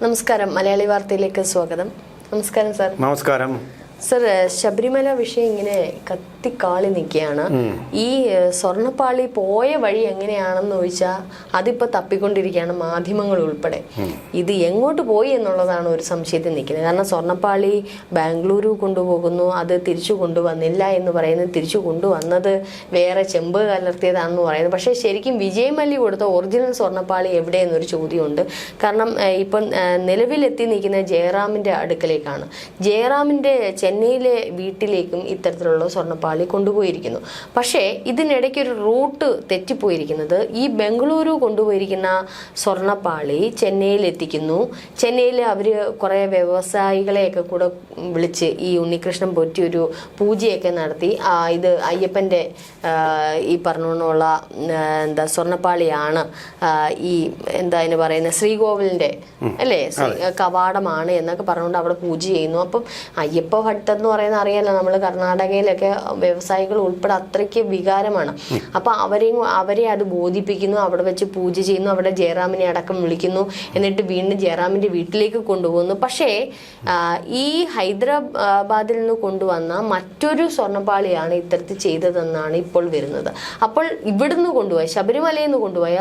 നമസ്കാരം, മലയാളി വാർത്തയിലേക്ക് സ്വാഗതം. നമസ്കാരം സാർ. നമസ്കാരം സർ, ശബരിമല വിഷയം ഇങ്ങനെ കത്തിക്കാളി നിൽക്കുകയാണ്. ഈ സ്വർണ്ണപ്പാളി പോയ വഴി എങ്ങനെയാണെന്ന് ചോദിച്ചാൽ അതിപ്പോൾ തപ്പിക്കൊണ്ടിരിക്കുകയാണ് മാധ്യമങ്ങൾ ഉൾപ്പെടെ. ഇത് എങ്ങോട്ട് പോയി എന്നുള്ളതാണ് ഒരു സംശയത്തിൽ നിൽക്കുന്നത്. കാരണം സ്വർണ്ണപ്പാളി ബാംഗ്ലൂരു കൊണ്ടുപോകുന്നു, അത് തിരിച്ചു കൊണ്ടുവന്നില്ല എന്ന് പറയുന്നത്, തിരിച്ചു കൊണ്ടുവന്നത് വേറെ ചെമ്പ് കലർത്തിയതാണെന്ന് പറയുന്നത്. പക്ഷേ ശരിക്കും വിജയ് മല്യ കൊടുത്ത ഒറിജിനൽ സ്വർണ്ണപ്പാളി എവിടെയെന്നൊരു ചോദ്യമുണ്ട്. കാരണം ഇപ്പം നിലവിലെത്തി നിൽക്കുന്ന ജയറാമിൻ്റെ അടുക്കലേക്കാണ്. ജയറാമിൻ്റെ ചെന്നൈയിലെ വീട്ടിലേക്കും ഇത്തരത്തിലുള്ള സ്വർണ്ണപ്പാളി കൊണ്ടുപോയിരിക്കുന്നു. പക്ഷേ ഇതിനിടയ്ക്ക് ഒരു റൂട്ട് തെറ്റിപ്പോയിരിക്കുന്നത്. ഈ ബംഗളൂരു കൊണ്ടുപോയിരിക്കുന്ന സ്വർണ്ണപ്പാളി ചെന്നൈയിൽ എത്തിക്കുന്നു. ചെന്നൈയിൽ അവർ കുറേ വ്യവസായികളെയൊക്കെ കൂടെ വിളിച്ച് ഈ ഉണ്ണികൃഷ്ണൻ പൊറ്റി ഒരു പൂജയൊക്കെ നടത്തി ഇത് അയ്യപ്പൻ്റെ ഈ പറഞ്ഞുകൊണ്ടുള്ള സ്വർണ്ണപ്പാളിയാണ്, ഈ അതിന് പറയുന്നത് ശ്രീകോവിലിൻ്റെ അല്ലേ കവാടമാണ് എന്നൊക്കെ പറഞ്ഞുകൊണ്ട് അവിടെ പൂജ ചെയ്യുന്നു. അപ്പം അയ്യപ്പ ഭട്ടെന്ന് പറയുന്ന അറിയാലോ, നമ്മൾ കർണാടകയിലൊക്കെ വ്യവസായികൾ ഉൾപ്പെടെ അത്രയ്ക്ക് വികാരമാണ്. അപ്പം അവരെ അത് ബോധിപ്പിക്കുന്നു, അവിടെ വെച്ച് പൂജ ചെയ്യുന്നു, അവിടെ ജയറാമിനെ അടക്കം വിളിക്കുന്നു, എന്നിട്ട് വീണ്ടും ജയറാമിൻ്റെ വീട്ടിലേക്ക് കൊണ്ടുപോകുന്നു. പക്ഷേ ഈ ഹൈദരാബാദിൽ നിന്ന് കൊണ്ടുവന്ന മറ്റൊരു സ്വർണ്ണപ്പാളിയാണ് ഇത്തരത്തിൽ ചെയ്തതെന്നാണ് ഇപ്പോൾ വരുന്നത്. അപ്പോൾ ഇവിടുന്ന് കൊണ്ടുപോയ ശബരിമലയിൽ നിന്ന് കൊണ്ടുപോയ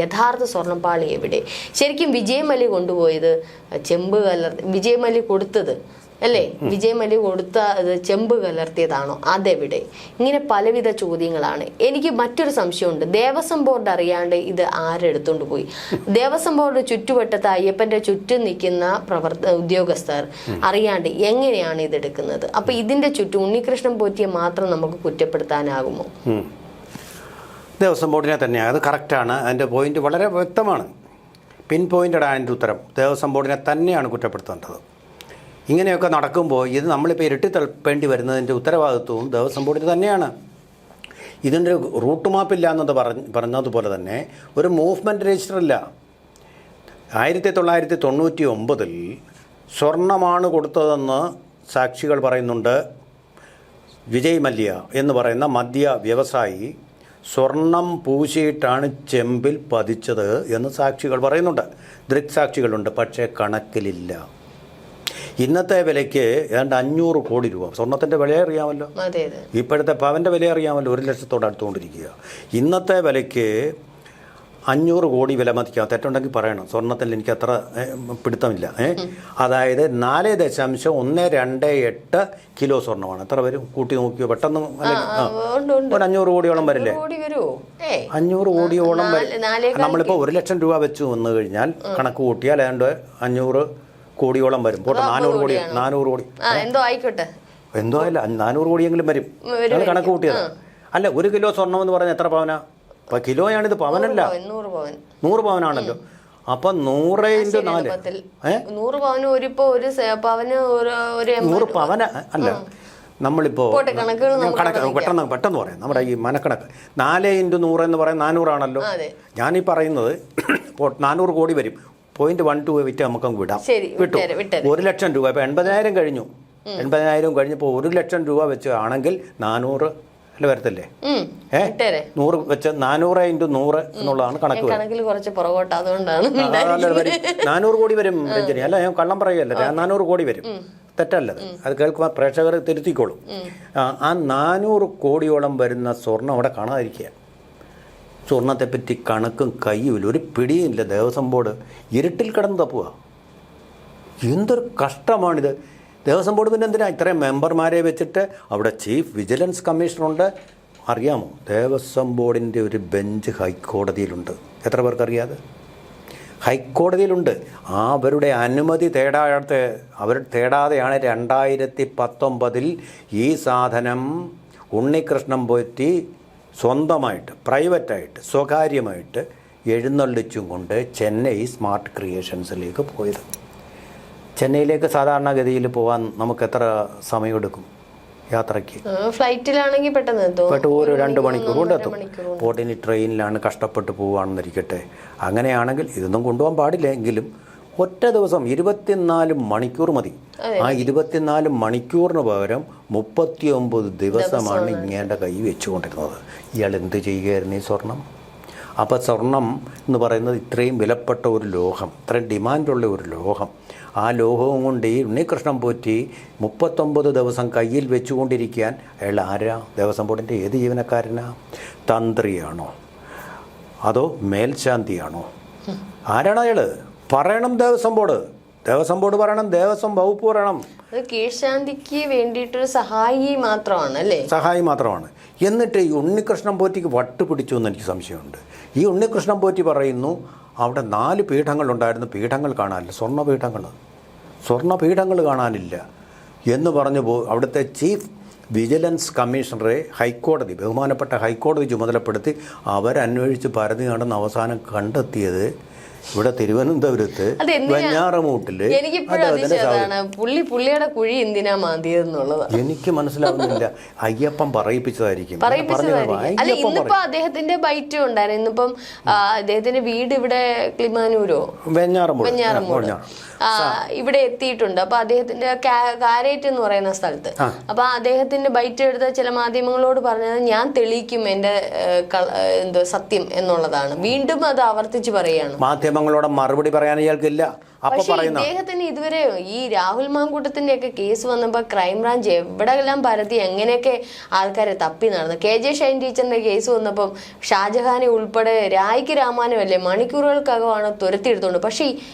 യഥാർത്ഥ സ്വർണ്ണപ്പാളി എവിടെ? ശരിക്കും വിജയ് മല്യ കൊണ്ടുപോയത് ചെമ്പ് വിജയ് മല്യ കൊടുത്തത് അല്ലേ, വിജയ് മല്യ കൊടുത്ത ചെമ്പ് കലർത്തിയതാണോ? അതെവിടെ? ഇങ്ങനെ പലവിധ ചോദ്യങ്ങളാണ്. എനിക്ക് മറ്റൊരു സംശയമുണ്ട്. ദേവസ്വം ബോർഡ് അറിയാണ്ട് ഇത് ആരെടുത്തോണ്ട് പോയി? ദേവസ്വം ബോർഡ് ചുറ്റുവട്ടത്ത് അയ്യപ്പന്റെ ചുറ്റും നിൽക്കുന്ന ഉദ്യോഗസ്ഥർ അറിയാണ്ട് എങ്ങനെയാണ് ഇതെടുക്കുന്നത്? അപ്പൊ ഇതിന്റെ ചുറ്റും ഉണ്ണികൃഷ്ണൻ പോറ്റിയെ മാത്രം നമുക്ക് കുറ്റപ്പെടുത്താനാകുമോ? ദേവസ്വം ബോർഡിനെ തന്നെയാണ്. അത് കറക്റ്റാണ്. അതിൻ്റെ പോയിന്റ് വളരെ വ്യക്തമാണ്. പിൻ പോയിൻ്റഡ് അതിൻ്റെ ഉത്തരം. ദേവസ്വം ബോർഡിനെ തന്നെയാണ് കുറ്റപ്പെടുത്തേണ്ടത്. ഇങ്ങനെയൊക്കെ നടക്കുമ്പോൾ ഇത് നമ്മളിപ്പോൾ ഇരട്ടി തളപ്പേണ്ടി വരുന്നതിൻ്റെ ഉത്തരവാദിത്വവും ദേവസ്വം ബോർഡിന് തന്നെയാണ്. ഇതിൻ്റെ റൂട്ട് മാപ്പില്ല എന്നത് പറഞ്ഞതുപോലെ തന്നെ ഒരു മൂവ്മെൻറ്റ് രജിസ്റ്റർ ഇല്ല. 1999 സ്വർണ്ണമാണ് കൊടുത്തതെന്ന് സാക്ഷികൾ പറയുന്നുണ്ട്. വിജയ് മല്യ എന്ന് പറയുന്ന മദ്യ വ്യവസായി സ്വർണം പൂശിയിട്ടാണ് ചെമ്പിൽ പതിച്ചത് എന്ന് സാക്ഷികൾ പറയുന്നുണ്ട്. ദൃക്സാക്ഷികളുണ്ട്. പക്ഷേ കണക്കിലില്ല. ഇന്നത്തെ വിലയ്ക്ക് ഏതാണ്ട് 500 കോടി രൂപ. സ്വർണത്തിൻ്റെ വില അറിയാമല്ലോ, ഇപ്പോഴത്തെ പവൻ്റെ വില അറിയാമല്ലോ, 1 ലക്ഷത്തോട് അടുത്തുകൊണ്ടിരിക്കുക. ഇന്നത്തെ വിലയ്ക്ക് 500 കോടി വില മതിക്കാം. തെറ്റുണ്ടെങ്കിൽ പറയണം. സ്വർണത്തിൽ എനിക്ക് അത്ര പിടുത്തമില്ല. അതായത് 4.128 കിലോ സ്വർണ്ണമാണ്. എത്ര വരും? കൂട്ടി നോക്കിയോ പെട്ടെന്ന്? ഒരു 500 കോടിയോളം വരില്ലേ? 500 കോടിയോളം വരും. നമ്മളിപ്പോൾ 1 ലക്ഷം രൂപ വെച്ച് വന്നു കഴിഞ്ഞാൽ കണക്ക് കൂട്ടിയാൽ ഏതാണ്ട് 500 കോടിയോളം വരും. പോട്ടെ, 400 കോടി എന്തോ ആയിക്കോട്ടെ, എന്തോ അല്ല 400 കോടിയെങ്കിലും വരും. നിങ്ങൾ കണക്ക് കൂട്ടിയത് അല്ല. 1 കിലോ സ്വർണം എന്ന് പറഞ്ഞാൽ എത്ര പവനാ? കിലോയാണിത്, പവനല്ല. 100 പവനാണല്ലോ. അപ്പം 100 × 4 100 പവന അല്ല. നമ്മളിപ്പോൾ പെട്ടെന്ന് പറയാം. നമ്മുടെ ഈ മനക്കണക്ക് 4 × 100 എന്ന് പറയാൻ 400 ആണല്ലോ. ഞാനീ പറയുന്നത് 400 കോടി വരും. 0.12 വിറ്റ് നമുക്കങ്ങ് വിടാം. വിട്ടു. 1 ലക്ഷം രൂപ ഇപ്പോൾ 80,000 കഴിഞ്ഞു. 80,000 കഴിഞ്ഞപ്പോൾ 1 ലക്ഷം രൂപ വെച്ച് ആണെങ്കിൽ 400 അല്ല വരത്തില്ലേ? 100 വെച്ച് 400 × 100 എന്നുള്ളതാണ് കണക്ക്. 400 കോടി വരും രഞ്ജനി. അല്ല, ഞാൻ കള്ളം പറയുകയല്ല. 400 കോടി വരും. തെറ്റല്ലത്. അത് കേൾക്കുമ്പോൾ പ്രേക്ഷകർ തിരുത്തിക്കോളും. ആ 400 കോടിയോളം വരുന്ന സ്വർണ്ണം അവിടെ കാണാതിരിക്കുക. സ്വർണത്തെപ്പറ്റി കണക്കും കയ്യുമില്ല, ഒരു പിടിയുമില്ല. ദേവസ്വം ബോർഡ് ഇരുട്ടിൽ കിടന്ന് തപ്പുക. എന്തൊരു കഷ്ടമാണിത്. ദേവസ്വം ബോർഡ് പിന്നെ എന്തിനാ ഇത്രയും മെമ്പർമാരെ വെച്ചിട്ട്? അവിടെ ചീഫ് വിജിലൻസ് കമ്മീഷണറുണ്ട്. അറിയാമോ, ദേവസ്വം ബോർഡിൻ്റെ ഒരു ബെഞ്ച് ഹൈക്കോടതിയിലുണ്ട്. എത്ര പേർക്കറിയാതെ? ഹൈക്കോടതിയിലുണ്ട്. അവരുടെ അനുമതി തേടാതെയാണ് 2019 ഈ സാധനം ഉണ്ണികൃഷ്ണൻ പോറ്റി സ്വന്തമായിട്ട് പ്രൈവറ്റായിട്ട് സ്വകാര്യമായിട്ട് എഴുന്നള്ളിച്ചും കൊണ്ട് ചെന്നൈ സ്മാർട്ട് ക്രിയേഷൻസിലേക്ക് പോയത്. ചെന്നൈയിലേക്ക് സാധാരണഗതിയിൽ പോകാൻ നമുക്ക് എത്ര സമയമെടുക്കും യാത്രയ്ക്ക്? ഫ്ലൈറ്റിലാണെങ്കിൽ പെട്ടെന്ന് ഒരു 2 മണിക്കൂർ കൊണ്ടെത്തും. പോട്ടിന് ട്രെയിനിലാണ് കഷ്ടപ്പെട്ട് പോവുകയാണെന്നിരിക്കട്ടെ. അങ്ങനെയാണെങ്കിൽ ഇതൊന്നും കൊണ്ടുപോകാൻ പാടില്ല. എങ്കിലും ഒറ്റ ദിവസം 24 മണിക്കൂർ മതി. ആ 24 മണിക്കൂറിന് പകരം 39 ദിവസമാണ് ഇങ്ങേൻ്റെ കൈ വെച്ചുകൊണ്ടിരുന്നത്. ഇയാൾ എന്ത് ചെയ്യുകയായിരുന്നു ഈ സ്വർണം? അപ്പോൾ സ്വർണം എന്ന് പറയുന്നത് ഇത്രയും വിലപ്പെട്ട ഒരു ലോഹം, ഇത്രയും ഡിമാൻഡുള്ള ഒരു ലോഹം. ആ ലോഹവും കൊണ്ട് ഈ ഉണ്ണികൃഷ്ണൻ പോറ്റി 39 ദിവസം കയ്യിൽ വെച്ചുകൊണ്ടിരിക്കാൻ അയാൾ ആരാ? ദേവസ്വം ബോർഡിൻ്റെ ഏത് ജീവനക്കാരനാ? തന്ത്രിയാണോ അതോ മേൽശാന്തിയാണോ? ആരാണ് അയാൾ? പറയണം ദേവസ്വം ബോർഡ്. ദേവസ്വം ബോർഡ് പറയണം, ദേവസ്വം വകുപ്പ് പറയണം. അത് കീഴ്ശാന്തിക്ക് വേണ്ടിയിട്ടൊരു സഹായി മാത്രമാണ് അല്ലേ? സഹായി മാത്രമാണ്. എന്നിട്ട് ഈ ഉണ്ണികൃഷ്ണൻ പോറ്റിക്ക് വട്ട് പിടിച്ചു എന്ന് എനിക്ക് സംശയമുണ്ട്. ഈ ഉണ്ണികൃഷ്ണൻ പോറ്റി പറയുന്നു അവിടെ 4 പീഠങ്ങളുണ്ടായിരുന്നു, പീഠങ്ങൾ കാണാനില്ല, സ്വർണ്ണപീഠങ്ങൾ കാണാനില്ല എന്ന് പറഞ്ഞു അവിടുത്തെ ചീഫ് വിജിലൻസ് കമ്മീഷണറെ ഹൈക്കോടതി, ബഹുമാനപ്പെട്ട ഹൈക്കോടതി ചുമതലപ്പെടുത്തി അവരന്വേഷിച്ച് പരതി നടന്ന് അവസാനം കണ്ടെത്തിയത് ഇവിടെ തിരുവനന്തപുരത്ത് വെഞ്ഞാറമൂട്ടില്. പുള്ളിയുടെ കുഴി എന്തിനാ മാന്തിയെന്നുള്ളത് എനിക്ക് മനസ്സിലാവുന്നില്ല. അയ്യപ്പൻ പറയിപ്പിച്ചതായിരിക്കും. അല്ല, ഇന്നിപ്പോ അദ്ദേഹത്തിന്റെ ബൈറ്റ് ഉണ്ടായിരുന്നു. ഇന്നിപ്പം അദ്ദേഹത്തിന്റെ വീട് ഇവിടെ ക്ലിമാനൂരോ വെഞ്ഞാറമൂട് ഇവിടെ എത്തിയിട്ടുണ്ട്. അപ്പൊ അദ്ദേഹത്തിന്റെ കാരേറ്റ് എന്ന് പറയുന്ന സ്ഥലത്ത്. അപ്പൊ അദ്ദേഹത്തിന്റെ ബൈറ്റ് എടുത്ത ചില മാധ്യമങ്ങളോട് പറഞ്ഞത് ഞാൻ തെളിയിക്കും എന്റെ സത്യം എന്നുള്ളതാണ്. വീണ്ടും അത് ആവർത്തിച്ച് പറയാണ്. മാധ്യമങ്ങളോട് മറുപടി പറയാൻ ഇയാൾക്കില്ല. പക്ഷെ ഇദ്ദേഹത്തിന് ഇതുവരെ ഈ രാഹുൽ മാങ്കൂട്ടത്തിന്റെ ഒക്കെ കേസ് വന്നപ്പോ ക്രൈംബ്രാഞ്ച് എവിടെയെല്ലാം പരത്തി എങ്ങനെയൊക്കെ ആൾക്കാരെ തപ്പി നടന്നു. KJ ഷൈൻ ടീച്ചറിന്റെ കേസ് വന്നപ്പം ഷാജഹാനെ ഉൾപ്പെടെ രായ്ക്ക് രാമാനുമല്ലേ മണിക്കൂറുകൾക്കകമാണ് തുരത്തിയെടുത്തോണ്ട്. പക്ഷേ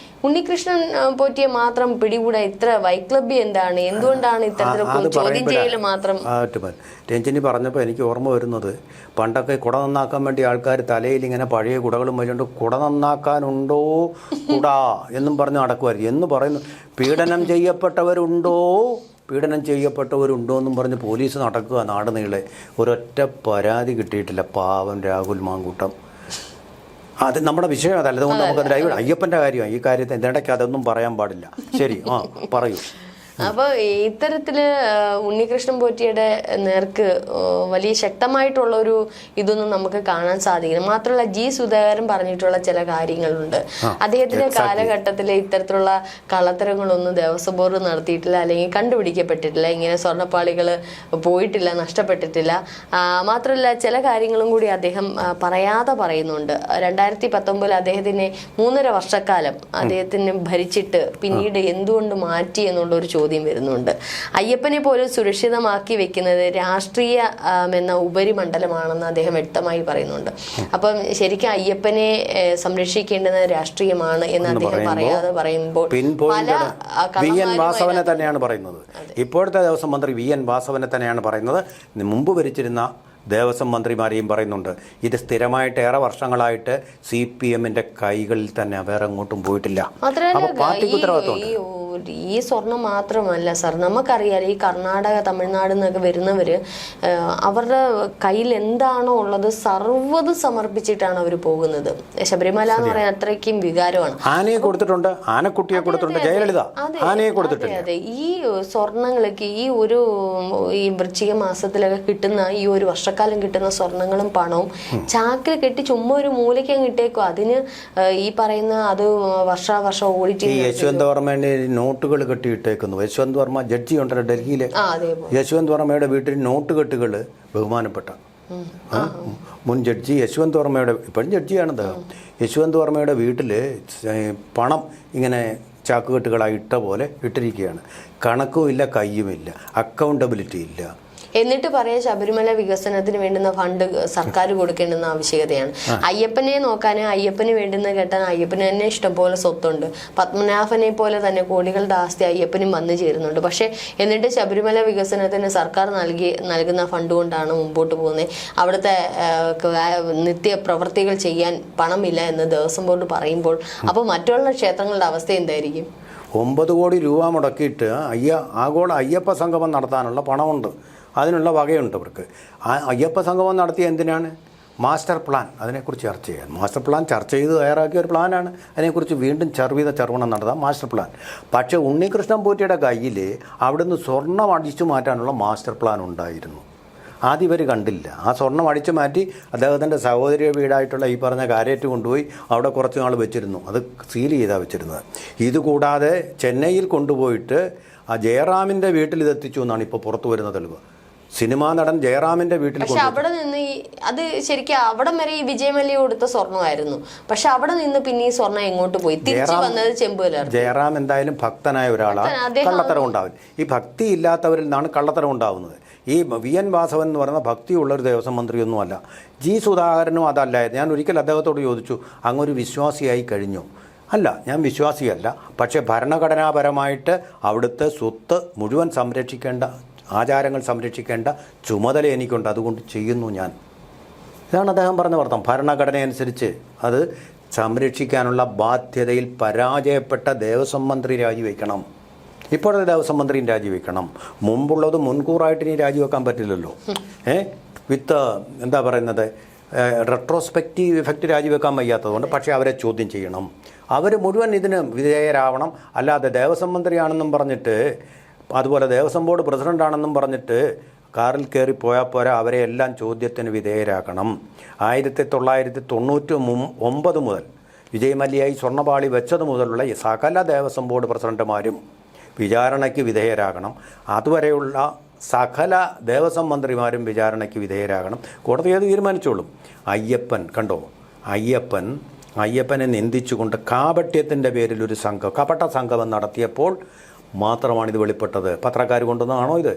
ഉണ്ണികൃഷ്ണൻ പോറ്റിയെ മാത്രം പിടികൂടാ ഇത്ര വൈക്ലബ്യം എന്താണ്? എന്തുകൊണ്ടാണ് ഇത്തരത്തിലൊക്കെ ചോദ്യം ചെയ്യൽ മാത്രം? രഞ്ജിനി പറഞ്ഞപ്പോൾ എനിക്ക് ഓർമ്മ വരുന്നത്, പണ്ടൊക്കെ കുട നന്നാക്കാൻ വേണ്ടി ആൾക്കാർ തലയിൽ ഇങ്ങനെ പഴയ കുടകളും വെച്ചുകൊണ്ട് കുട നന്നാക്കാനുണ്ടോ കുടാ എന്നും പറഞ്ഞ് നടക്കുമായിരുന്നു. എന്ന് പറയുന്നു പീഡനം ചെയ്യപ്പെട്ടവരുണ്ടോ എന്നും പറഞ്ഞ് പോലീസ് നടക്കുക നാട് നീളെ. ഒരൊറ്റ പരാതി കിട്ടിയിട്ടില്ല. പാവം രാഹുൽ മാങ്കൂട്ടം. അത് നമ്മുടെ വിഷയം അതല്ല. അതുകൊണ്ട് നമുക്കതിൽ അയ്യപ്പൻ്റെ കാര്യമാണ് ഈ കാര്യത്തിൽ. ഇതിനിടയ്ക്ക് അതൊന്നും പറയാൻ പാടില്ല. ശരി, പറയൂ. അപ്പോൾ ഇത്തരത്തില് ഉണ്ണികൃഷ്ണൻ പോറ്റിയുടെ നേർക്ക് വലിയ ശക്തമായിട്ടുള്ള ഒരു ഇതൊന്നും നമുക്ക് കാണാൻ സാധിക്കില്ല. മാത്രമല്ല ജി സുധാകരൻ പറഞ്ഞിട്ടുള്ള ചില കാര്യങ്ങളുണ്ട്. അദ്ദേഹത്തിന്റെ കാലഘട്ടത്തിൽ ഇത്തരത്തിലുള്ള കള്ളത്തരങ്ങളൊന്നും ദേവസ്വം ബോർഡ് നടത്തിയിട്ടില്ല, അല്ലെങ്കിൽ കണ്ടുപിടിക്കപ്പെട്ടിട്ടില്ല. ഇങ്ങനെ സ്വർണ്ണപ്പാളികൾ പോയിട്ടില്ല, നഷ്ടപ്പെട്ടിട്ടില്ല. മാത്രമല്ല ചില കാര്യങ്ങളും കൂടി അദ്ദേഹം പറയാതെ പറയുന്നുണ്ട്. 2019 അദ്ദേഹത്തിന് 3.5 വർഷക്കാലം അദ്ദേഹത്തിന് ഭരിച്ചിട്ട് പിന്നീട് എന്തുകൊണ്ട് മാറ്റി എന്നുള്ളൊരു ചോദ്യം വരുന്നുണ്ട്. അയ്യപ്പനെ പോലും സുരക്ഷിതമാക്കി വെക്കുന്നത് രാഷ്ട്രീയ എന്ന ഉപരിമണ്ഡലമാണെന്ന് അദ്ദേഹം വ്യക്തമായി പറയുന്നുണ്ട്. അപ്പം ശരിക്കും അയ്യപ്പനെ സംരക്ഷിക്കേണ്ടത് രാഷ്ട്രീയമാണ് എന്ന് അദ്ദേഹം പറയാതെ പറയുമ്പോൾ വാസവനെ തന്നെയാണ് പറയുന്നത്. ഇപ്പോഴത്തെ ദേവസ്വം മന്ത്രി VN വാസവനെ തന്നെയാണ് പറയുന്നത്. മുമ്പ് ഭരിച്ചിരുന്ന ദേവസ്വം മന്ത്രിമാരെയും പറയുന്നുണ്ട്. ഇത് സ്ഥിരമായിട്ട് ഏറെ വർഷങ്ങളായിട്ട് CPMന്റെ കൈകളിൽ തന്നെ, വേറെ അങ്ങോട്ടും പോയിട്ടില്ല. ഈ സ്വർണം മാത്രമല്ല സാർ, നമുക്കറിയാം ഈ കർണാടക, തമിഴ്നാട് നിന്നൊക്കെ വരുന്നവര് അവരുടെ കയ്യിൽ എന്താണോ ഉള്ളത് സർവ്വത് സമർപ്പിച്ചിട്ടാണ് അവർ പോകുന്നത്. ശബരിമല എന്ന് പറയാൻ അത്രയ്ക്കും വികാരമാണ്. ആനയെ കൊടുത്തിട്ടുണ്ട്, ആനക്കുട്ടിയെ കൊടുത്തിട്ടുണ്ട്, ജയലളിത ആനയെ കൊടുത്തിട്ടുണ്ട്. അതെ, ഈ സ്വർണങ്ങളൊക്കെ ഈ വൃശ്ചിക മാസത്തിലൊക്കെ കിട്ടുന്ന ഈ ഒരു വർഷക്കാലം കിട്ടുന്ന സ്വർണങ്ങളും പണവും ചാക്കിൽ കെട്ടി ചുമ്മാ ഒരു മൂലയ്ക്ക് അങ്ങ് ഇട്ടേക്കും. അതിന് ഈ പറയുന്ന അത് വർഷം ഓഡിറ്റ് യശ്വന്ത് വർമ്മേന്റെ നോട്ടുകൾ കെട്ടിയിട്ടേക്കുന്നു. യശ്വന്ത് വർമ്മ ജഡ്ജി ഉണ്ടല്ലോ ഡൽഹിയിലെ, യശ്വന്ത് വർമ്മയുടെ വീട്ടിൽ നോട്ട് കെട്ടുകൾ ബഹുമാനപ്പെട്ട മുൻ ജഡ്ജി യശ്വന്ത് വർമ്മയുടെ, ഇപ്പോഴും ജഡ്ജിയാണ് അദ്ദേഹം, യശ്വന്ത് വർമ്മയുടെ വീട്ടിൽ പണം ഇങ്ങനെ ചാക്കുകെട്ടുകളായി ഇട്ട പോലെ ഇട്ടിരിക്കുകയാണ്. കണക്കുമില്ല, കയ്യുമില്ല, അക്കൗണ്ടബിലിറ്റി ഇല്ല. എന്നിട്ട് പറയാം ശബരിമല വികസനത്തിന് വേണ്ടുന്ന ഫണ്ട് സർക്കാർ കൊടുക്കേണ്ടുന്ന ആവശ്യകതയാണ്. അയ്യപ്പനെ നോക്കാൻ, അയ്യപ്പന് വേണ്ടുന്ന കെട്ടാൻ അയ്യപ്പന് തന്നെ ഇഷ്ടംപോലെ സ്വത്തുണ്ട്. പത്മനാഭനെ പോലെ തന്നെ കോടികളുടെ ആസ്തി അയ്യപ്പനും വന്നു ചേരുന്നുണ്ട്. പക്ഷേ എന്നിട്ട് ശബരിമല വികസനത്തിന് സർക്കാർ നൽകുന്ന ഫണ്ട് കൊണ്ടാണ് മുമ്പോട്ട് പോകുന്നത്. അവിടുത്തെ നിത്യ പ്രവൃത്തികൾ ചെയ്യാൻ പണമില്ല എന്ന് ദേവസ്വം ബോർഡ് പറയുമ്പോൾ അപ്പോൾ മറ്റുള്ള ക്ഷേത്രങ്ങളുടെ അവസ്ഥ എന്തായിരിക്കും? 9 കോടി രൂപ മുടക്കിയിട്ട് ആഗോള അയ്യപ്പ സംഗമം നടത്താനുള്ള പണമുണ്ട്, അതിനുള്ള വകയുണ്ട് അവർക്ക്. അയ്യപ്പ സംഗമം നടത്തിയ എന്തിനാണ്? മാസ്റ്റർ പ്ലാൻ, അതിനെക്കുറിച്ച് ചർച്ച ചെയ്യാൻ. മാസ്റ്റർ പ്ലാൻ ചർച്ച ചെയ്ത് തയ്യാറാക്കിയ ഒരു പ്ലാനാണ്. അതിനെക്കുറിച്ച് വീണ്ടും ചർവണം നടത്താം മാസ്റ്റർ പ്ലാൻ. പക്ഷേ ഉണ്ണികൃഷ്ണൻ പോറ്റിയുടെ കയ്യിൽ അവിടുന്ന് സ്വർണ്ണം അടിച്ചു മാറ്റാനുള്ള മാസ്റ്റർ പ്ലാൻ ഉണ്ടായിരുന്നു. ആദ്യം ഇവർ കണ്ടില്ല. ആ സ്വർണ്ണം അടിച്ചു മാറ്റി അദ്ദേഹത്തിൻ്റെ സഹോദരി വീടായിട്ടുള്ള ഈ പറഞ്ഞ കാരേറ്റ് കൊണ്ടുപോയി അവിടെ കുറച്ച് നാൾ വെച്ചിരുന്നു. അത് സീൽ ചെയ്താണ് വെച്ചിരുന്നത്. ഇതുകൂടാതെ ചെന്നൈയിൽ കൊണ്ടുപോയിട്ട് ആ ജയറാമിൻ്റെ വീട്ടിൽ ഇതെത്തിച്ചു എന്നാണ് ഇപ്പോൾ പുറത്തു വരുന്ന തെളിവ്. സിനിമാ നടൻ ജയറാമിന്റെ വീട്ടിൽ പക്ഷെ അവിടെ നിന്ന് അത് ശരിക്കും അവിടെ വരെ ഈ വിജയ് മല്യ കൊടുത്ത സ്വർണ്ണമായിരുന്നു. പക്ഷെ അവിടെ നിന്ന് പിന്നെ ഈ സ്വർണ്ണം എങ്ങോട്ട് പോയി? തിരിച്ചു വന്നത് ചെമ്പുകലായിരുന്നു. ജയറാം എന്തായാലും ഭക്തനായ ഒരാളാണ്, കള്ളത്തരം ഉണ്ടാവില്ല. ഈ ഭക്തി ഇല്ലാത്തവരിൽ നിന്നാണ് കള്ളത്തരം ഉണ്ടാവുന്നത്. ഈ VN വാസവൻ എന്ന് പറയുന്ന ഭക്തിയുള്ളൊരു ദേവസ്വം മന്ത്രിയൊന്നുമല്ല. G സുധാകരനും അതല്ലായിരുന്നു. ഞാൻ ഒരിക്കൽ അദ്ദേഹത്തോട് ചോദിച്ചു, അങ്ങൊരു വിശ്വാസിയായി കഴിഞ്ഞു? അല്ല, ഞാൻ വിശ്വാസിയല്ല. പക്ഷേ ഭരണഘടനാപരമായിട്ട് അവിടുത്തെ സ്വത്ത് മുഴുവൻ സംരക്ഷിക്കേണ്ട, ആചാരങ്ങൾ സംരക്ഷിക്കേണ്ട ചുമതല എനിക്കുണ്ട്, അതുകൊണ്ട് ചെയ്യുന്നു ഞാൻ. ഇതാണ് അദ്ദേഹം പറഞ്ഞ അർത്ഥം. ഭരണഘടനയനുസരിച്ച് അത് സംരക്ഷിക്കാനുള്ള ബാധ്യതയിൽ പരാജയപ്പെട്ട ദേവസ്വം മന്ത്രി രാജിവെക്കണം. ഇപ്പോഴത്തെ ദേവസ്വം മന്ത്രിയും രാജിവെക്കണം. മുമ്പുള്ളത് മുൻകൂറായിട്ട് ഇനി രാജിവെക്കാൻ പറ്റില്ലല്ലോ. വിത്ത് എന്താ പറയുന്നത്, റെട്രോസ്പെക്റ്റീവ് ഇഫക്റ്റ് രാജിവെക്കാൻ വയ്യാത്തതുകൊണ്ട്. പക്ഷേ അവരെ ചോദ്യം ചെയ്യണം. അവർ മുഴുവൻ ഇതിന് വിധേയരാവണം. അല്ലാതെ ദേവസ്വം മന്ത്രിയാണെന്നും പറഞ്ഞിട്ട്, അതുപോലെ ദേവസ്വം ബോർഡ് പ്രസിഡൻ്റാണെന്നും പറഞ്ഞിട്ട് കാറിൽ കയറി പോയാൽ പോരാ, അവരെ എല്ലാം ചോദ്യത്തിന് വിധേയരാക്കണം. 1999 മുതൽ വിജയ് മല്യയായി സ്വർണ്ണപാളി വെച്ചത് മുതലുള്ള സകല ദേവസ്വം ബോർഡ് പ്രസിഡന്റുമാരും വിചാരണയ്ക്ക് വിധേയരാകണം. അതുവരെയുള്ള സകല ദേവസ്വം മന്ത്രിമാരും വിചാരണയ്ക്ക് വിധേയരാകണം. കോടതി അത് തീരുമാനിച്ചോളും. അയ്യപ്പൻ കണ്ടോ, അയ്യപ്പനെ നിന്ദിച്ചുകൊണ്ട് കാപട്യത്തിൻ്റെ പേരിൽ ഒരു സംഘം, കപട സംഗമം നടത്തിയപ്പോൾ മാത്രമാണ് ഇത് വെളിപ്പെട്ടത്. പത്രക്കാർ കൊണ്ടുവന്നതാണോ ഇത്?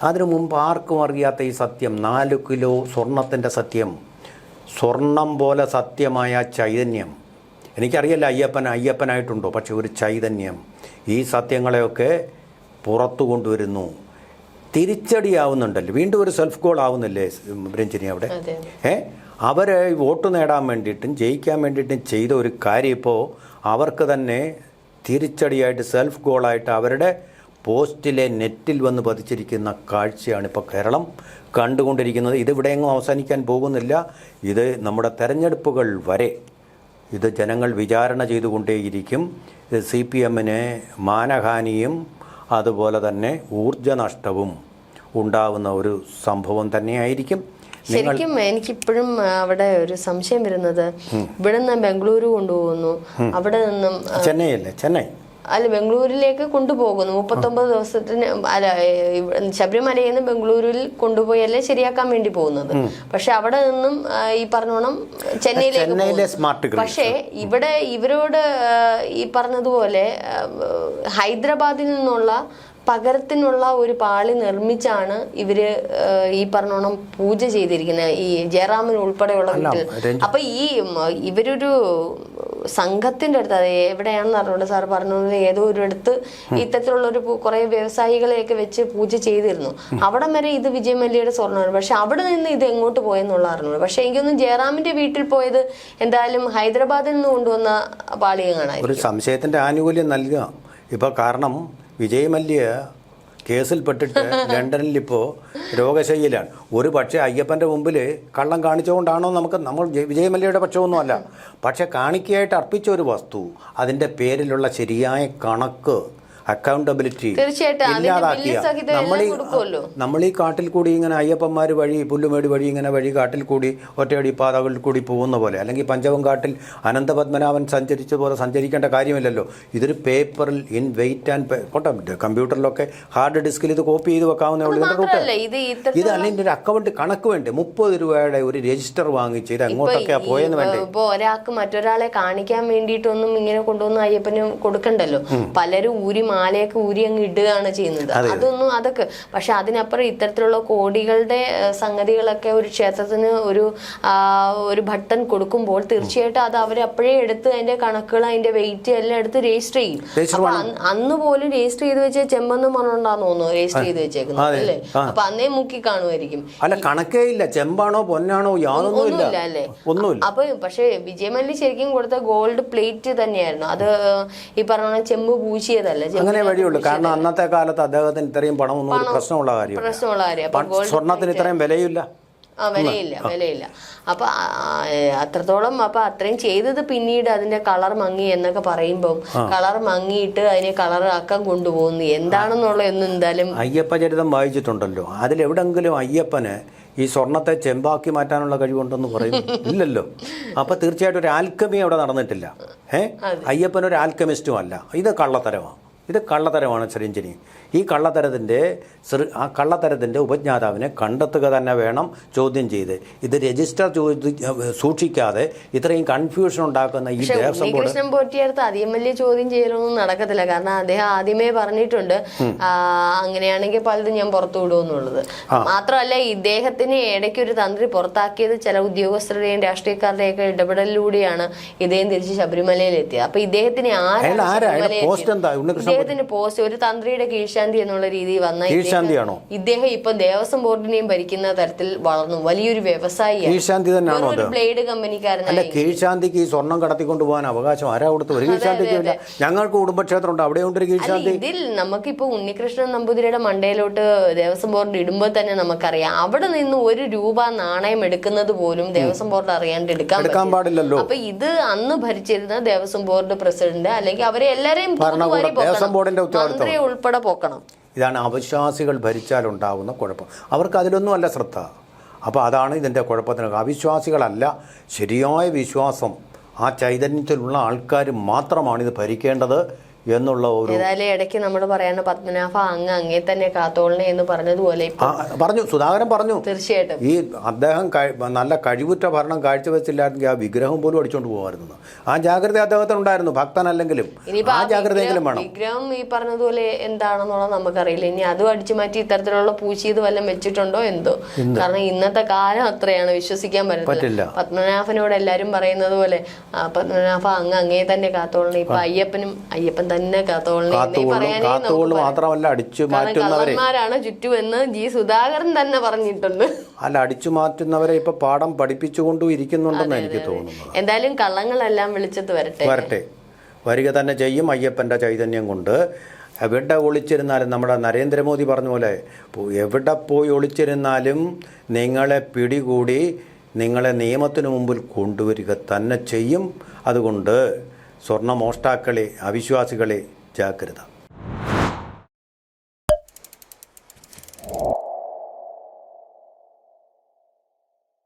അതിനു മുമ്പ് ആർക്കും അറിയാത്ത ഈ സത്യം, 4 കിലോ സ്വർണത്തിൻ്റെ സത്യം, സ്വർണം പോലെ സത്യമായ ചൈതന്യം. എനിക്കറിയില്ല അയ്യപ്പനായിട്ടുണ്ടോ, പക്ഷെ ഒരു ചൈതന്യം ഈ സത്യങ്ങളെയൊക്കെ പുറത്തു കൊണ്ടുവരുന്നു. തിരിച്ചടിയാവുന്നുണ്ടല്ലോ. വീണ്ടും ഒരു സെൽഫ് ഗോൾ ആവുന്നില്ലേ രഞ്ജിനി അവിടെ? അവർ വോട്ട് നേടാൻ വേണ്ടിയിട്ടും ജയിക്കാൻ വേണ്ടിയിട്ടും ചെയ്ത ഒരു കാര്യം ഇപ്പോൾ അവർക്ക് തന്നെ തിരിച്ചടിയായിട്ട്, സെൽഫ് ഗോളായിട്ട് അവരുടെ പോസ്റ്റിലെ നെറ്റിൽ വന്ന് പതിച്ചിരിക്കുന്ന കാഴ്ചയാണ് ഇപ്പോൾ കേരളം കണ്ടുകൊണ്ടിരിക്കുന്നത്. ഇതിവിടെയെങ്ങും അവസാനിക്കാൻ പോകുന്നില്ല. ഇത് നമ്മുടെ തെരഞ്ഞെടുപ്പുകൾ വരെ ഇത് ജനങ്ങൾ വിചാരണ ചെയ്തുകൊണ്ടേയിരിക്കും. CPMന് മാനഹാനിയും അതുപോലെ തന്നെ ഊർജ്ജനഷ്ടവും ഉണ്ടാവുന്ന ഒരു സംഭവം തന്നെയായിരിക്കും. ശരിക്കും എനിക്കിപ്പോഴും അവിടെ ഒരു സംശയം വരുന്നത്, ഇവിടെ നിന്ന് ബംഗളൂരു കൊണ്ടുപോകുന്നു, അവിടെ നിന്നും ചെന്നൈ അല്ല ബംഗളൂരിലേക്ക് കൊണ്ടുപോകുന്നു. 39 ദിവസത്തിന് അല്ല, ശബരിമലയിൽ നിന്ന് ബംഗളൂരിൽ കൊണ്ടുപോയല്ലേ ശരിയാക്കാൻ വേണ്ടി പോകുന്നത്. പക്ഷെ അവിടെ നിന്നും ഈ പറഞ്ഞോണം ചെന്നൈയിലേക്ക്. പക്ഷേ ഇവിടെ ഇവരോട് ഈ പറഞ്ഞതുപോലെ ഹൈദരാബാദിൽ നിന്നുള്ള പകരത്തിനുള്ള ഒരു പാളി നിർമ്മിച്ചാണ് ഇവര് ഈ പറഞ്ഞോണം പൂജ ചെയ്തിരിക്കുന്നത്, ഈ ജയറാമിന് ഉൾപ്പെടെയുള്ള വീട്ടിൽ. അപ്പൊ ഇവരൊരു സംഘത്തിന്റെ അടുത്ത്, അത് എവിടെയാണെന്ന് അറിഞ്ഞുകൊണ്ട് സാർ പറഞ്ഞത്, ഏതോ ഒരു അടുത്ത് ഇത്തരത്തിലുള്ളൊരു കുറെ വ്യവസായികളെയൊക്കെ വെച്ച് പൂജ ചെയ്തിരുന്നു. അവിടെ വരെ ഇത് വിജയ് മല്യയുടെ സ്വർണ്ണമാണ്. പക്ഷെ അവിടെ നിന്ന് ഇത് എങ്ങോട്ട് പോയെന്നുള്ള അറിഞ്ഞു. പക്ഷെ എനിക്കൊന്നും ജയറാമിന്റെ വീട്ടിൽ പോയത് എന്തായാലും ഹൈദരാബാദിൽ നിന്ന് കൊണ്ടുവന്ന പാളിയും കാണാൻ ഒരു സംശയത്തിന്റെ ആനുകൂല്യം നൽകുക. ഇപ്പൊ കാരണം വിജയ് മല്യ കേസിൽപ്പെട്ടിട്ട് ലണ്ടനിൽ ഇപ്പോൾ രോഗശയ്യയിലാണ്. ഒരു പക്ഷേ അയ്യപ്പൻ്റെ മുമ്പിൽ കള്ളം കാണിച്ചുകൊണ്ടാണോ നമ്മൾ വിജയ് മല്യയുടെ പക്ഷമൊന്നുമല്ല. പക്ഷെ കാണിക്കയായിട്ട് അർപ്പിച്ച ഒരു വസ്തു, അതിൻ്റെ പേരിലുള്ള ശരിയായ കണക്ക്, അക്കൗണ്ടബിലിറ്റി ഇല്ലാതാക്കിയ നമ്മൾ ഈ കാട്ടിൽ കൂടി ഇങ്ങനെ അയ്യപ്പന്മാർ വഴി, പുല്ലുമേട് വഴി, ഇങ്ങനെ കാട്ടിൽ കൂടി ഒറ്റയടി പാതകളിൽ കൂടി പോകുന്ന പോലെ, അല്ലെങ്കിൽ പഞ്ചവം കാട്ടിൽ അനന്തപത്മനാഭൻ സഞ്ചരിച്ചതുപോലെ സഞ്ചരിക്കേണ്ട കാര്യമില്ലല്ലോ. ഇതൊരു പേപ്പറിൽ ഇൻ വെയിറ്റ് ആൻഡ് കമ്പ്യൂട്ടറിലൊക്കെ ഹാർഡ് ഡിസ്കിൽ ഇത് കോപ്പി ചെയ്ത് വെക്കാവുന്ന റൂട്ട്. ഇത് അല്ലെങ്കിൽ ഒരു അക്കൗണ്ട് കണക്ക് വേണ്ടേ? 30 രൂപയുടെ ഒരു രജിസ്റ്റർ വാങ്ങിച്ച് ഇത് എങ്ങോട്ടൊക്കെയാ പോയെന്ന് വേണ്ടേ? ഇപ്പോൾ ഒരാൾക്ക് മറ്റൊരാളെ കാണിക്കാൻ വേണ്ടിയിട്ടൊന്നും ഇങ്ങനെ കൊണ്ടുവന്ന് അയ്യപ്പന് കൊടുക്കണ്ടല്ലോ. പലരും മാലയൊക്കെ ഊരി അങ്ങ് ഇടുകയാണ് ചെയ്യുന്നത്. അതൊക്കെ പക്ഷെ അതിനപ്പുറം ഇത്തരത്തിലുള്ള കോടികളുടെ സംഗതികളൊക്കെ ഒരു ക്ഷേത്രത്തിന് ഒരു ഭട്ടൻ കൊടുക്കുമ്പോൾ തീർച്ചയായിട്ടും അത് അവരപ്പോഴേ എടുത്ത് അതിന്റെ കണക്കുകൾ, അതിന്റെ വെയിറ്റ് എല്ലാം എടുത്ത് രജിസ്റ്റർ ചെയ്യും. അപ്പൊ അന്ന് പോലും രജിസ്റ്റർ ചെയ്ത് വെച്ച ചെമ്പെന്ന് പറഞ്ഞുകൊണ്ടാന്ന് തോന്നുന്നു രജിസ്റ്റർ ചെയ്ത് വെച്ചേക്കുന്നത് അല്ലേ? അപ്പൊ അന്നേ മുക്കി കാണുമായിരിക്കും. അല്ല, കണക്കേ ഇല്ല, ചെമ്പാണോ പൊന്നാണോ യാതൊന്നുമില്ല അല്ലേ? അപ്പൊ പക്ഷെ വിജയ് മല്യ ശരിക്കും കൊടുത്ത ഗോൾഡ് പ്ലേറ്റ് തന്നെയായിരുന്നു അത്. ഈ പറഞ്ഞ ചെമ്പ് പൂശിയതല്ല, അങ്ങനെ വഴിയുള്ളൂ. കാരണം അന്നത്തെ കാലത്ത് അദ്ദേഹത്തിന് ഇത്രയും പണമൊന്നും ഒരു പ്രശ്നമുള്ള കാര്യം. സ്വർണത്തിന് ഇത്രയും വിലയില്ല. വിലയില്ല. അപ്പൊ അത്രത്തോളം അത്രയും ചെയ്തത് പിന്നീട് അതിന്റെ കളർ മങ്ങി എന്നൊക്കെ പറയുമ്പോൾ കളർ മങ്ങിയിട്ട് അതിനെ കളർ ആക്കാൻ കൊണ്ടുപോകുന്നു എന്താണെന്നുള്ള ഒന്നും എന്തായാലും. അയ്യപ്പ ചരിതം വായിച്ചിട്ടുണ്ടല്ലോ, അതിലെവിടെങ്കിലും അയ്യപ്പന് ഈ സ്വർണത്തെ ചെമ്പാക്കി മാറ്റാനുള്ള കഴിവുണ്ടെന്ന് പറയും ഇല്ലല്ലോ. അപ്പൊ തീർച്ചയായിട്ടും ഒരു ആൽക്കമി അവിടെ നടന്നിട്ടില്ല. അയ്യപ്പനൊരു ആൽക്കമിസ്റ്റും അല്ല. ഇത് കള്ളത്തരമാണ്. ഇത് കള്ളത്തരമാണ് ശ്രീരഞ്ജനി. ഈ കള്ളത്തരത്തിൻ്റെ ഉപജ്ഞാതാവിനെ കണ്ടെത്തുക തന്നെ വേണം, ചോദ്യം ചെയ്ത്. ഇത് രജിസ്റ്റർ സൂക്ഷിക്കാതെ ഇത്രയും കൺഫ്യൂഷൻ ഉണ്ടാക്കുന്ന ഈ ദേവസ്വം ബോർഡ്. കൃഷ്ണൻ പോറ്റിയടുത്ത് അധികം വലിയ ചോദ്യം ചെയ്യലൊന്നും നടക്കത്തില്ല. കാരണം അദ്ദേഹം ആദ്യമേ പറഞ്ഞിട്ടുണ്ട് അങ്ങനെയാണെങ്കിൽ പലതും ഞാൻ പുറത്തു വിടുമെന്നുള്ളത്. മാത്രമല്ല ഇദ്ദേഹത്തിന് ഇടയ്ക്ക് ഒരു തന്ത്രി പുറത്താക്കിയത് ചില ഉദ്യോഗസ്ഥരുടെയും രാഷ്ട്രീയക്കാരുടെയൊക്കെ ഇടപെടലിലൂടെയാണ് ഇദ്ദേഹം തിരിച്ച് ശബരിമലയിൽ എത്തിയത്. അപ്പൊ ഇദ്ദേഹത്തിന് ഇദ്ദേഹത്തിന്റെ പോസ്റ്റ് ഒരു തന്ത്രിയുടെ കീഴ്ശാന്തി എന്നുള്ള രീതിയിൽ വന്ന ഇദ്ദേഹം ഇപ്പൊ ദേവസ്വം ബോർഡിനെയും ഭരിക്കുന്ന തരത്തിൽ വളർന്നു. വലിയൊരു വ്യവസായിയാണ്, ബ്ലേഡ് കമ്പനിക്കാരനാണ്. കീഴ്ശാന്തിക്ക് ഈ സ്വർണം കടത്തിക്കൊണ്ടു പോകാൻ അവകാശം ആരാ കൊടുത്തു? ഒരു കീഴ്ശാന്തിക്കില്ല. ഞങ്ങൾക്ക് കുടുംബക്ഷേത്രം ഉണ്ട്, അവിടെ ഉണ്ട് ഒരു കീഴ്ശാന്തി. ഇതിൽ നമുക്കിപ്പോ ഉണ്ണികൃഷ്ണൻ നമ്പൂതിരിയുടെ മണ്ടയിലോട്ട് ദേവസ്വം ബോർഡ് ഇടുമ്പോൾ തന്നെ നമുക്കറിയാം അവിടെ നിന്ന് ₹1 നാണയം എടുക്കുന്നത് പോലും ദേവസ്വം ബോർഡ് അറിയാണ്ട് എടുക്കാൻ പാടില്ലല്ലോ. അപ്പൊ ഇത് അന്ന് ഭരിച്ചിരുന്ന ദേവസ്വം ബോർഡ് പ്രസിഡന്റ് അല്ലെങ്കിൽ അവരെ എല്ലാരെയും മന്ത്രിയെ ഉൾപ്പെടെ പോക്കണം. ഇതാണ് അവിശ്വാസികൾ ഭരിച്ചാലുണ്ടാകുന്ന കുഴപ്പം. അവർക്ക് അതിലൊന്നും അല്ല ശ്രദ്ധ. അപ്പോൾ അതാണ് ഇതിൻ്റെ കുഴപ്പത്തിന്. അവിശ്വാസികളല്ല, ശരിയായ വിശ്വാസം ആ ചൈതന്യത്തിലുള്ള ആൾക്കാർ മാത്രമാണ് ഇത് ഭരിക്കേണ്ടത് എന്നുള്ള ഒരു. ഏതായാലും ഇടയ്ക്ക് നമ്മൾ പറയാണ് പത്മനാഭ അങ്ങേ തന്നെ കാത്തോളണേ എന്ന് പറഞ്ഞതുപോലെ പറഞ്ഞു, സുധാകരൻ പറഞ്ഞു. തീർച്ചയായിട്ടും ഈ അദ്ദേഹം നല്ല കഴിവുറ്റ ഭരണം കാഴ്ചവെച്ചില്ലായിരുന്നെങ്കിൽ ആ വിഗ്രഹം പോലും അടിച്ചുകൊണ്ട് പോകുമായിരുന്നു. ആ ജാഗ്രത അദ്ദേഹത്തിന് ഉണ്ടായിരുന്നു, ഭക്തനല്ലെങ്കിലും ആ ജാഗ്രതയെങ്കിലും വേണം. വിഗ്രഹം ഈ പറഞ്ഞതുപോലെ എന്താണെന്നുള്ളത് നമുക്കറിയില്ല. ഇനി അതും അടിച്ചു മാറ്റി ഇത്തരത്തിലുള്ള പൂശിയത് വല്ലതും വെച്ചിട്ടുണ്ടോ എന്തോ. കാരണം ഇന്നത്തെ കാലം അത്രയാണ്, വിശ്വസിക്കാൻ പറ്റില്ല. പത്മനാഭനോട് എല്ലാരും പറയുന്നത് പോലെ പത്മനാഭ അങ്ങേ തന്നെ കാത്തോളണേ. ഇപ്പൊ അയ്യപ്പൻ തന്നെ മാത്രമല്ല അടിച്ചു മാറ്റുന്നവരാണ് ചുറ്റുമെന്ന് ജി സുധാകരൻ തന്നെ പറഞ്ഞിട്ടുണ്ട്. അല്ല, അടിച്ചു മാറ്റുന്നവരെ ഇപ്പൊ പാഠം പഠിപ്പിച്ചുകൊണ്ടും ഇരിക്കുന്നുണ്ടെന്ന് എനിക്ക് തോന്നുന്നു. എന്തായാലും കള്ളങ്ങളെല്ലാം വിളിച്ചത് വരട്ടെ, വരിക തന്നെ ചെയ്യും. അയ്യപ്പന്റെ ചൈതന്യം കൊണ്ട് എവിടെ ഒളിച്ചിരുന്നാലും, നമ്മുടെ നരേന്ദ്രമോദി പറഞ്ഞ പോലെ എവിടെ പോയി ഒളിച്ചിരുന്നാലും നിങ്ങളെ പിടികൂടി നിങ്ങളെ നിയമത്തിനു മുമ്പിൽ കൊണ്ടുവരിക തന്നെ ചെയ്യും. അതുകൊണ്ട് സ്വർണ്ണ മോഷ്ടാക്കളെ, അവിശ്വാസികളെ ജാഗ്രത.